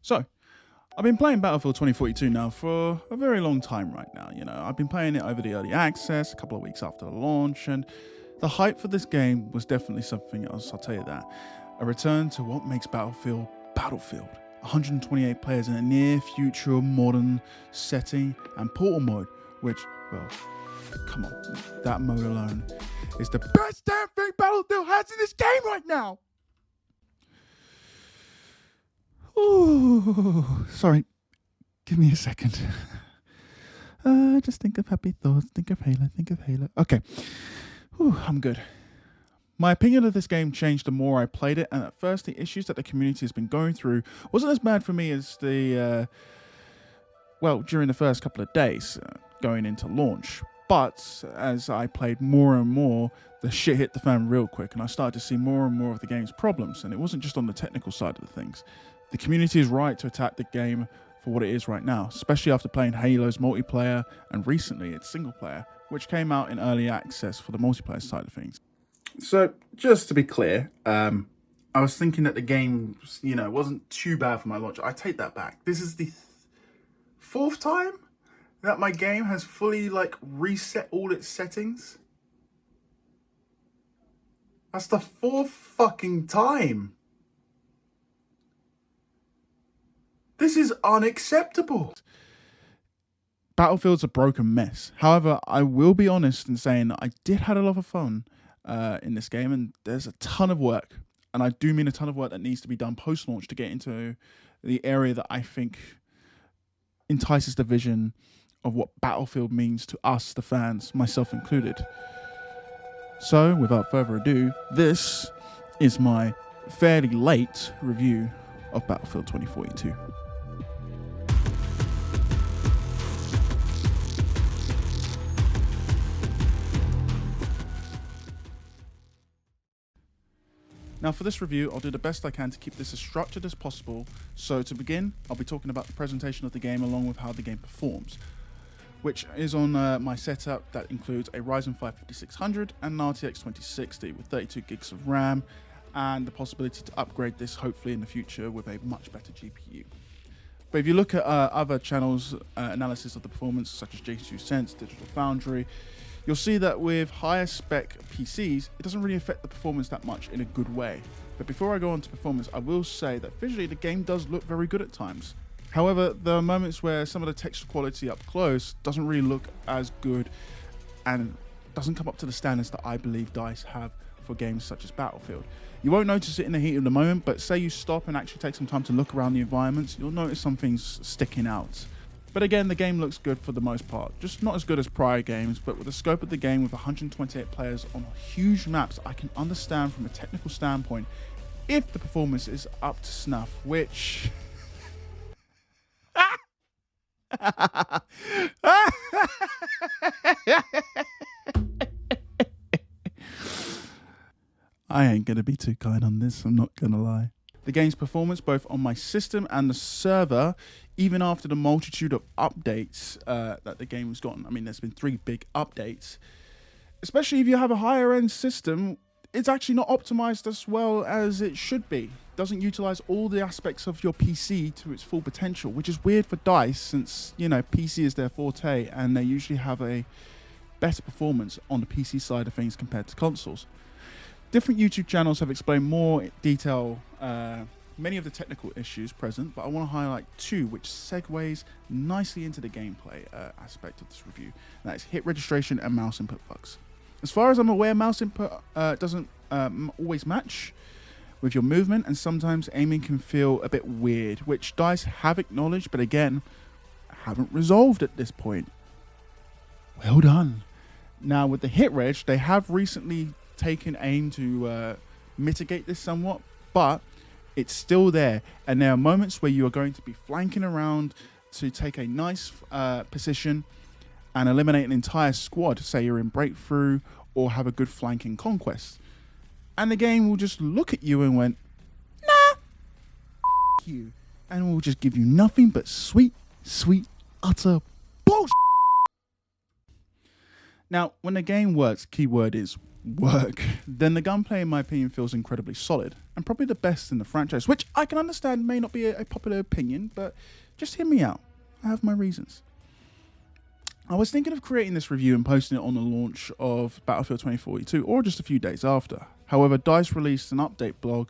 So, I've been playing Battlefield 2042 now for a very long time right now. You know, I've been playing it over the early access, a couple of weeks after the launch, and the hype for this game was definitely something else, I'll tell you that. A return to what makes Battlefield, Battlefield. 128 players in a near future modern setting, and portal mode, which, well, come on, that mode alone is the best damn thing Battlefield has in this game right now! Ooh, sorry, give me a second. Just think of happy thoughts, think of Halo. Okay, I'm good. My opinion of this game changed the more I played it, and at first the issues that the community has been going through wasn't as bad for me as during the first couple of days going into launch. But as I played more and more, the shit hit the fan real quick, and I started to see more and more of the game's problems, and it wasn't just on the technical side of the things. The community is right to attack the game for what it is right now, especially after playing Halo's multiplayer and recently its single player, which came out in early access for the multiplayer side of things. So, just to be clear, I was thinking that the game, wasn't too bad for my launch. I take that back. This is the fourth time that my game has fully, reset all its settings. That's the fourth fucking time. This is unacceptable. Battlefield's a broken mess. However, I will be honest in saying that I did have a lot of fun in this game, and there's a ton of work, and I do mean a ton of work that needs to be done post-launch to get into the area that I think entices the vision of what Battlefield means to us, the fans, myself included. So, without further ado, this is my fairly late review of Battlefield 2042. Now for this review, I'll do the best I can to keep this as structured as possible. So to begin, I'll be talking about the presentation of the game along with how the game performs, which is on my setup that includes a Ryzen 5 5600 and an RTX 2060 with 32 gigs of RAM and the possibility to upgrade this hopefully in the future with a much better GPU. But if you look at other channels' analysis of the performance, such as J2 Sense, Digital Foundry, you'll see that with higher spec PCs, it doesn't really affect the performance that much in a good way. But before I go on to performance, I will say that visually the game does look very good at times. However, there are moments where some of the texture quality up close doesn't really look as good and doesn't come up to the standards that I believe DICE have for games such as Battlefield. You won't notice it in the heat of the moment, but say you stop and actually take some time to look around the environments, you'll notice some things sticking out. But again, the game looks good for the most part, just not as good as prior games, but with the scope of the game with 128 players on huge maps, I can understand from a technical standpoint if the performance is up to snuff, which... I ain't gonna be too kind on this, I'm not gonna lie. The game's performance both on my system and the server, even after the multitude of updates that the game's gotten. I mean, there's been 3 big updates. Especially if you have a higher end system, it's actually not optimized as well as it should be. Doesn't utilize all the aspects of your PC to its full potential, which is weird for DICE since, PC is their forte and they usually have a better performance on the PC side of things compared to consoles. Different YouTube channels have explained more detail many of the technical issues present, but I want to highlight 2 which segues nicely into the gameplay aspect of this review. And that is hit registration and mouse input bugs. As far as I'm aware, mouse input doesn't always match with your movement, and sometimes aiming can feel a bit weird, which DICE have acknowledged, but again, haven't resolved at this point. Well done. Now with the hit reg, they have recently taken aim to mitigate this somewhat, but it's still there, and there are moments where you are going to be flanking around to take a nice position and eliminate an entire squad, say you're in breakthrough or have a good flanking conquest, and the game will just look at you and went, nah, you, and will just give you nothing but sweet utter bullshit. Now when the game works, keyword is work, then the gunplay, in my opinion, feels incredibly solid and probably the best in the franchise, which I can understand may not be a popular opinion, but just hear me out. I have my reasons. I was thinking of creating this review and posting it on the launch of Battlefield 2042 or just a few days after. However, DICE released an update blog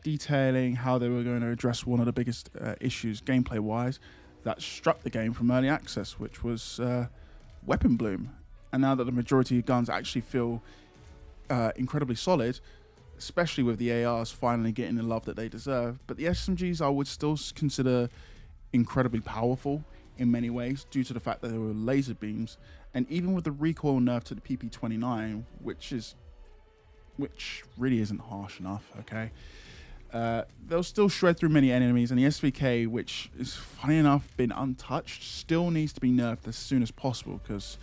detailing how they were going to address one of the biggest issues gameplay-wise that struck the game from early access, which was weapon bloom. And now that the majority of guns actually feel incredibly solid, especially with the ARs finally getting the love that they deserve, but the SMGs I would still consider incredibly powerful in many ways due to the fact that there were laser beams, and even with the recoil nerf to the PP29, which really isn't harsh enough, okay? They'll still shred through many enemies, and the SVK, which is funny enough been untouched, still needs to be nerfed as soon as possible, because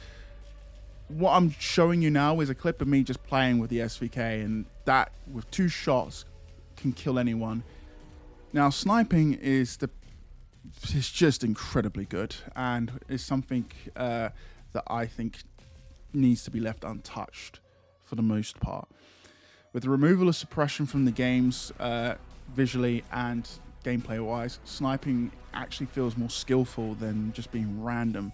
what I'm showing you now is a clip of me just playing with the SVK, and that with 2 shots can kill anyone. Now sniping is just incredibly good, and is something that I think needs to be left untouched for the most part. With the removal of suppression from the games, visually and gameplay wise, sniping actually feels more skillful than just being random,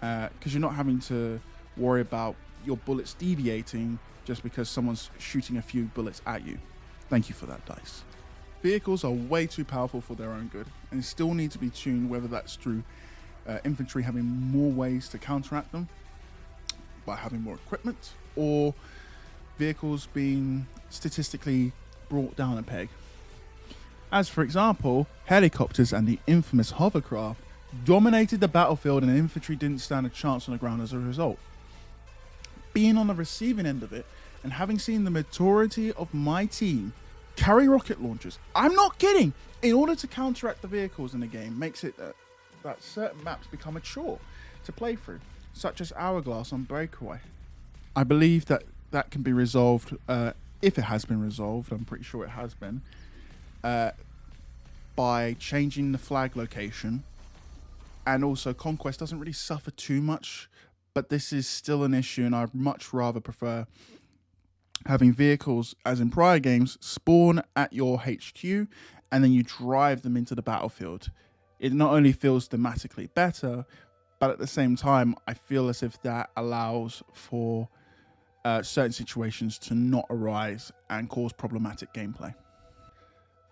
because you're not having to worry about your bullets deviating just because someone's shooting a few bullets at you. Thank you for that, DICE. Vehicles are way too powerful for their own good and still need to be tuned, whether that's through infantry having more ways to counteract them by having more equipment, or vehicles being statistically brought down a peg. As for example, helicopters and the infamous hovercraft dominated the battlefield, and infantry didn't stand a chance on the ground as a result. Being on the receiving end of it and having seen the majority of my team carry rocket launchers, I'm not kidding, in order to counteract the vehicles in the game, makes it that certain maps become a chore to play through, such as Hourglass on Breakaway. I believe that can be resolved, if it has been resolved, I'm pretty sure it has been, by changing the flag location. And also Conquest doesn't really suffer too much, but this is still an issue, and I'd much rather prefer having vehicles, as in prior games, spawn at your HQ and then you drive them into the battlefield. It not only feels thematically better, but at the same time, I feel as if that allows for certain situations to not arise and cause problematic gameplay.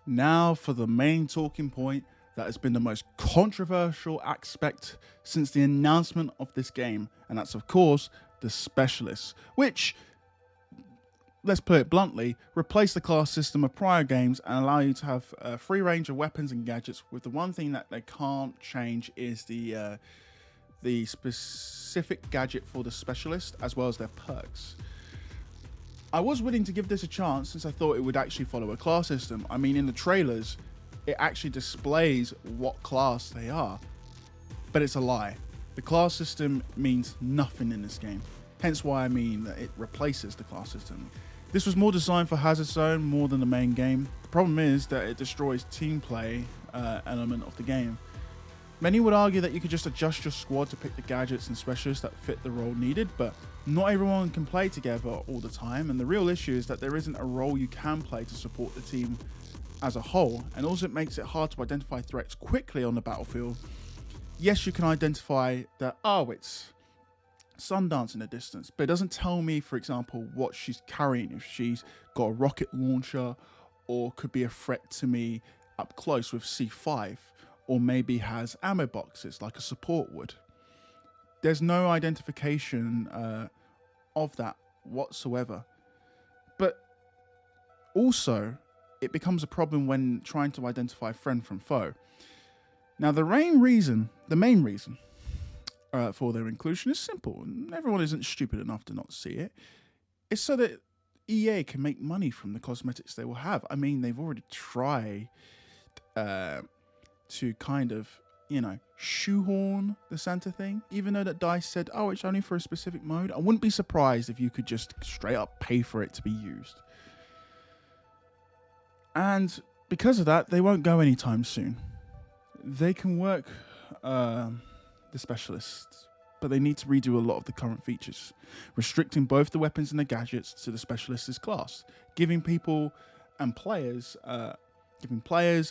Now for the main talking point that has been the most controversial aspect since the announcement of this game, and that's of course the specialists, which, let's put it bluntly, replace the class system of prior games and allow you to have a free range of weapons and gadgets, with the one thing that they can't change is the specific gadget for the specialist, as well as their perks. I was willing to give this a chance since I thought it would actually follow a class system. I mean, in the trailers, it actually displays what class they are, but it's a lie. The class system means nothing in this game, hence why I mean that it replaces the class system. This was more designed for Hazard Zone more than the main game. The problem is that it destroys team play element of the game. Many would argue that you could just adjust your squad to pick the gadgets and specialists that fit the role needed, but not everyone can play together all the time, and the real issue is that there isn't a role you can play to support the team as a whole, and also it makes it hard to identify threats quickly on the battlefield. Yes, you can identify that, oh, it's Sundance in the distance, but it doesn't tell me, for example, what she's carrying, if she's got a rocket launcher or could be a threat to me up close with C5, or maybe has ammo boxes like a support would. There's no identification of that whatsoever. But also, it becomes a problem when trying to identify friend from foe. Now, the main reason for their inclusion is simple, and everyone isn't stupid enough to not see it. It's so that EA can make money from the cosmetics they will have. I mean, they've already tried to kind of, shoehorn the Santa thing, even though that DICE said, oh, it's only for a specific mode. I wouldn't be surprised if you could just straight up pay for it to be used. And because of that, they won't go anytime soon. They can work the specialists but they need to redo a lot of the current features, restricting both the weapons and the gadgets to the specialist's class, giving people and players,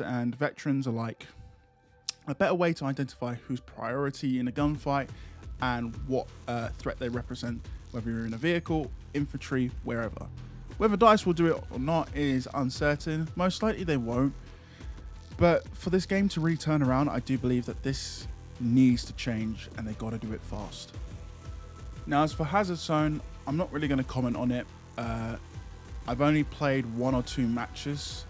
and veterans alike a better way to identify who's priority in a gunfight and what threat they represent, whether you're in a vehicle, infantry, wherever. Whether DICE will do it or not is uncertain. Most likely they won't. But for this game to really turn around, I do believe that this needs to change and they got to do it fast. Now, as for Hazard Zone, I'm not really going to comment on it. I've only played 1 or 2 matches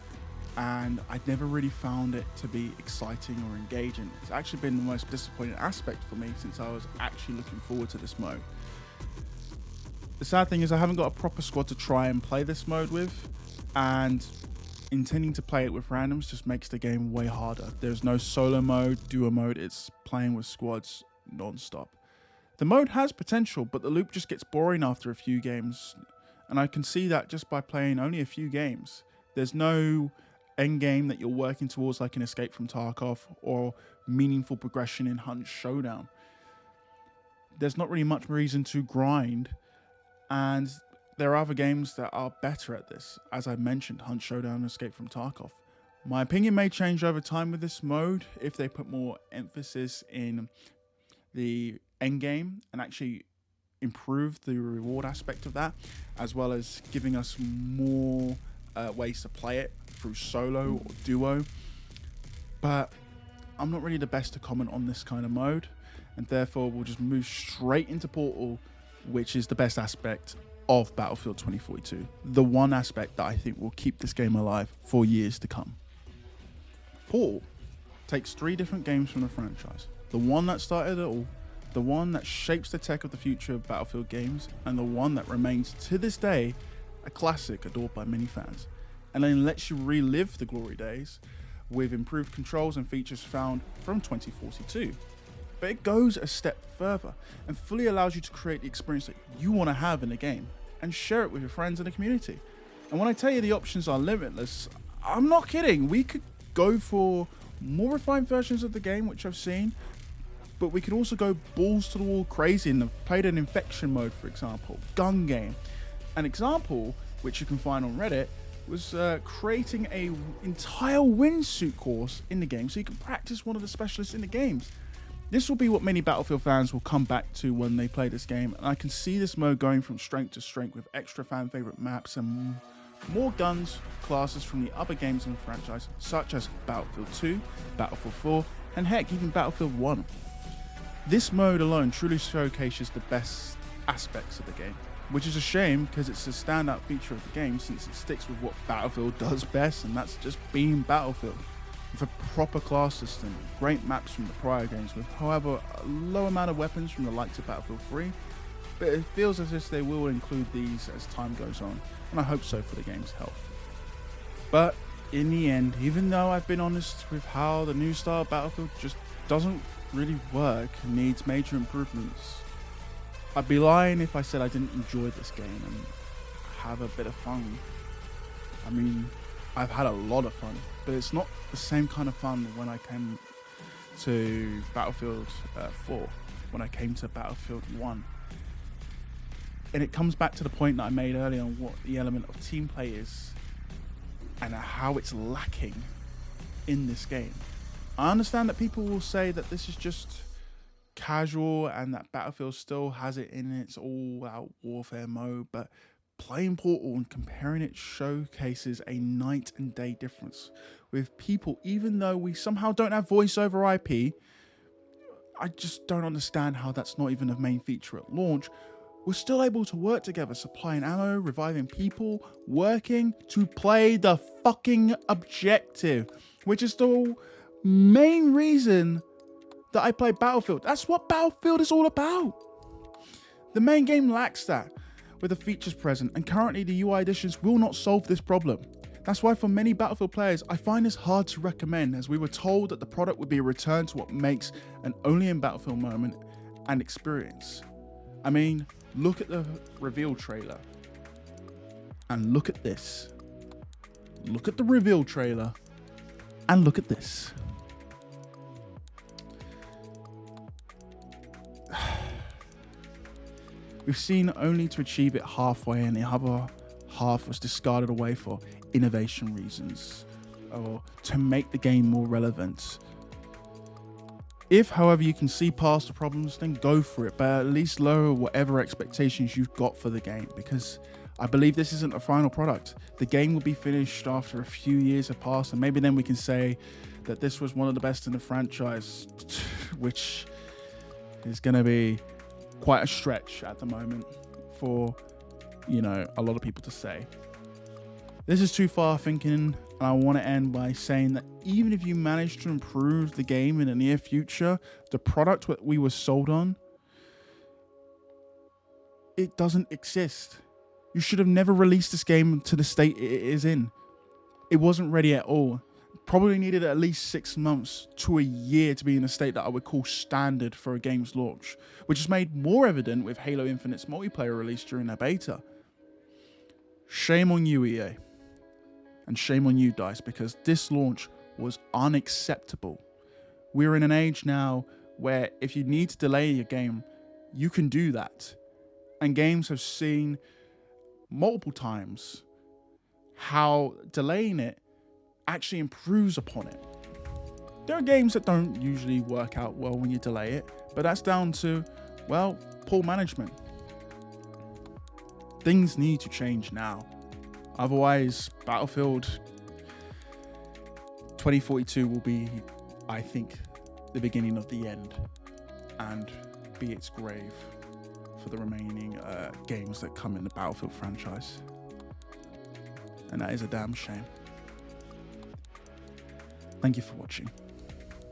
and I never really found it to be exciting or engaging. It's actually been the most disappointing aspect for me since I was actually looking forward to this mode. The sad thing is I haven't got a proper squad to try and play this mode with, and intending to play it with randoms just makes the game way harder. There's no solo mode, duo mode, it's playing with squads non-stop. The mode has potential, but the loop just gets boring after a few games, and I can see that just by playing only a few games. There's no end game that you're working towards like an Escape from Tarkov or meaningful progression in Hunt Showdown. There's not really much reason to grind, and there are other games that are better at this. As I mentioned, Hunt Showdown and Escape from Tarkov. My opinion may change over time with this mode if they put more emphasis in the end game and actually improve the reward aspect of that, as well as giving us more ways to play it through solo or duo. But I'm not really the best to comment on this kind of mode, and therefore we'll just move straight into Portal, which is the best aspect of Battlefield 2042. The one aspect that I think will keep this game alive for years to come. Portal takes 3 different games from the franchise. The one that started it all, the one that shapes the tech of the future of Battlefield games, and the one that remains to this day a classic adored by many fans, and then lets you relive the glory days with improved controls and features found from 2042. But it goes a step further and fully allows you to create the experience that you want to have in the game and share it with your friends in the community. And when I tell you the options are limitless, I'm not kidding. We could go for more refined versions of the game, which I've seen, but we could also go balls to the wall crazy and have played an infection mode, for example, gun game. An example, which you can find on Reddit, was creating a entire wingsuit course in the game so you can practice one of the specialists in the games. This will be what many Battlefield fans will come back to when they play this game, and I can see this mode going from strength to strength with extra fan favorite maps and more guns, classes from the other games in the franchise, such as Battlefield 2, Battlefield 4, and heck, even Battlefield 1. This mode alone truly showcases the best aspects of the game, which is a shame because it's a standout feature of the game since it sticks with what Battlefield does best, and that's just being Battlefield. With a proper class system, great maps from the prior games, with however a low amount of weapons from the likes of Battlefield 3, but it feels as if they will include these as time goes on, and I hope so for the game's health. But in the end, even though I've been honest with how the new style Battlefield just doesn't really work, needs major improvements, I'd be lying if I said I didn't enjoy this game and have a bit of fun. I mean, I've had a lot of fun, but it's not the same kind of fun when I came to Battlefield 4, when I came to Battlefield 1. And it comes back to the point that I made earlier on what the element of team play is and how it's lacking in this game. I understand that people will say that this is just casual and that Battlefield still has it in its all-out warfare mode, but playing Portal and comparing it showcases a night and day difference with people. Even though we somehow don't have voice over IP, I just don't understand how that's not even a main feature at launch. We're still able to work together, supplying ammo, reviving people, working to play the fucking objective, which is the main reason that I play Battlefield. That's what Battlefield is all about. The main game lacks that with the features present, and currently the UI additions will not solve this problem. That's why for many Battlefield players, I find this hard to recommend, as we were told that the product would be a return to what makes an only in Battlefield moment and experience. I mean, look at the reveal trailer and look at this. Look at the reveal trailer and look at this. we've seen only to achieve it halfway, and the other half was discarded away for innovation reasons or to make the game more relevant. If, however, you can see past the problems, then go for it, but at least lower whatever expectations you've got for the game, because I believe this isn't a final product. The game will be finished after a few years have passed, and maybe then we can say that this was one of the best in the franchise, which is going to be quite a stretch at the moment for, you know, a lot of people to say. This is too far thinking, and I want to end by saying that even if you manage to improve the game in the near future, the product that we were sold on, it doesn't exist. You should have never released this game to the state it is in. It wasn't ready at all. Probably needed at least 6 months to a year to be in a state that I would call standard for a game's launch, which is made more evident with Halo Infinite's multiplayer release during their beta. Shame on you, EA. And shame on you, DICE, because this launch was unacceptable. We're in an age now where if you need to delay your game, you can do that. And games have seen multiple times how delaying it actually improves upon it. There are games that don't usually work out well when you delay it, but that's down to, well, poor management. Things need to change now. Otherwise, Battlefield 2042 will be, I think, the beginning of the end, and be its grave for the remaining games that come in the Battlefield franchise. And that is a damn shame. Thank you for watching.